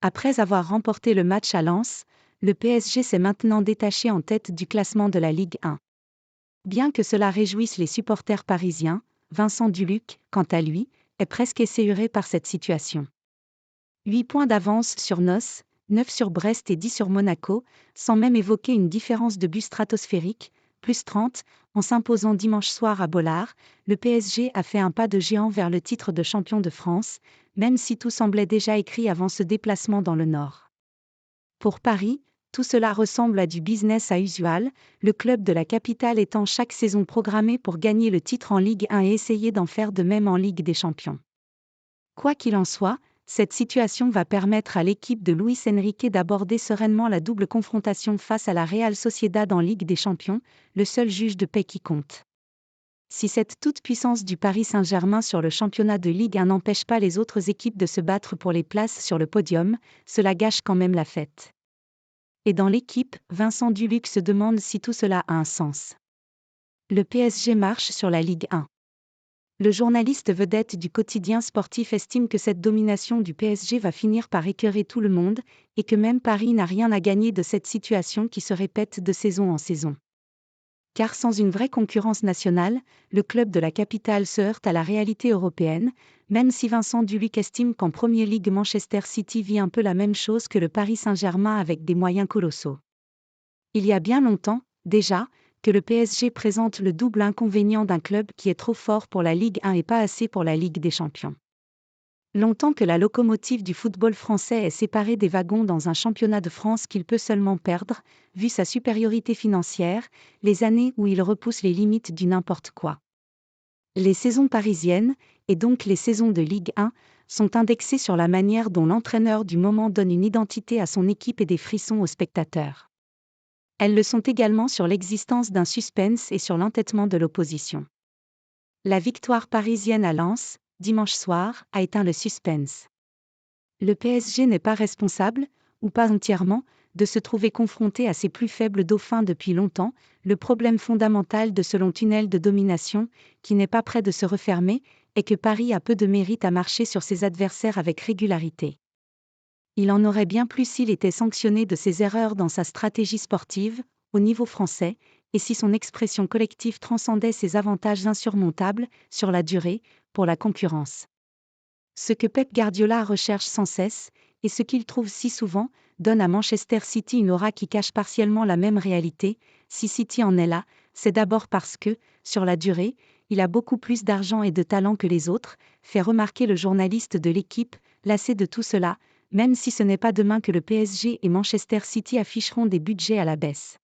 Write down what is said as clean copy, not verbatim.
Après avoir remporté le match à Lens, le PSG s'est maintenant détaché en tête du classement de la Ligue 1. Bien que cela réjouisse les supporters parisiens, Vincent Duluc, quant à lui, est presque esséuré par cette situation. 8 points d'avance sur Nice, 9 sur Brest et 10 sur Monaco, sans même évoquer une différence de but stratosphérique, plus 30, en s'imposant dimanche soir à Bollard, le PSG a fait un pas de géant vers le titre de champion de France, même si tout semblait déjà écrit avant ce déplacement dans le Nord. Pour Paris, tout cela ressemble à du business as usual, le club de la capitale étant chaque saison programmé pour gagner le titre en Ligue 1 et essayer d'en faire de même en Ligue des Champions. Quoi qu'il en soit, cette situation va permettre à l'équipe de Luis Enrique d'aborder sereinement la double confrontation face à la Real Sociedad en Ligue des Champions, le seul juge de paix qui compte. Si cette toute-puissance du Paris Saint-Germain sur le championnat de Ligue 1 n'empêche pas les autres équipes de se battre pour les places sur le podium, cela gâche quand même la fête. Et dans l'équipe, Vincent Duluc se demande si tout cela a un sens. Le PSG marche sur la Ligue 1. Le journaliste vedette du quotidien sportif estime que cette domination du PSG va finir par écœurer tout le monde, et que même Paris n'a rien à gagner de cette situation qui se répète de saison en saison. Car sans une vraie concurrence nationale, le club de la capitale se heurte à la réalité européenne, même si Vincent Duluc estime qu'en Premier League Manchester City vit un peu la même chose que le Paris Saint-Germain avec des moyens colossaux. Il y a bien longtemps, déjà, que le PSG présente le double inconvénient d'un club qui est trop fort pour la Ligue 1 et pas assez pour la Ligue des Champions. Longtemps que la locomotive du football français est séparée des wagons dans un championnat de France qu'il peut seulement perdre, vu sa supériorité financière, les années où il repousse les limites du n'importe quoi. Les saisons parisiennes, et donc les saisons de Ligue 1, sont indexées sur la manière dont l'entraîneur du moment donne une identité à son équipe et des frissons aux spectateurs. Elles le sont également sur l'existence d'un suspense et sur l'entêtement de l'opposition. La victoire parisienne à Lens, dimanche soir, a éteint le suspense. Le PSG n'est pas responsable, ou pas entièrement, de se trouver confronté à ses plus faibles dauphins depuis longtemps, le problème fondamental de ce long tunnel de domination, qui n'est pas près de se refermer, est que Paris a peu de mérite à marcher sur ses adversaires avec régularité. Il en aurait bien plus s'il était sanctionné de ses erreurs dans sa stratégie sportive, au niveau français, et si son expression collective transcendait ses avantages insurmontables, sur la durée, pour la concurrence. Ce que Pep Guardiola recherche sans cesse, et ce qu'il trouve si souvent, donne à Manchester City une aura qui cache partiellement la même réalité. Si City en est là, c'est d'abord parce que, sur la durée, il a beaucoup plus d'argent et de talent que les autres, fait remarquer le journaliste de l'équipe, lassé de tout cela, même si ce n'est pas demain que le PSG et Manchester City afficheront des budgets à la baisse.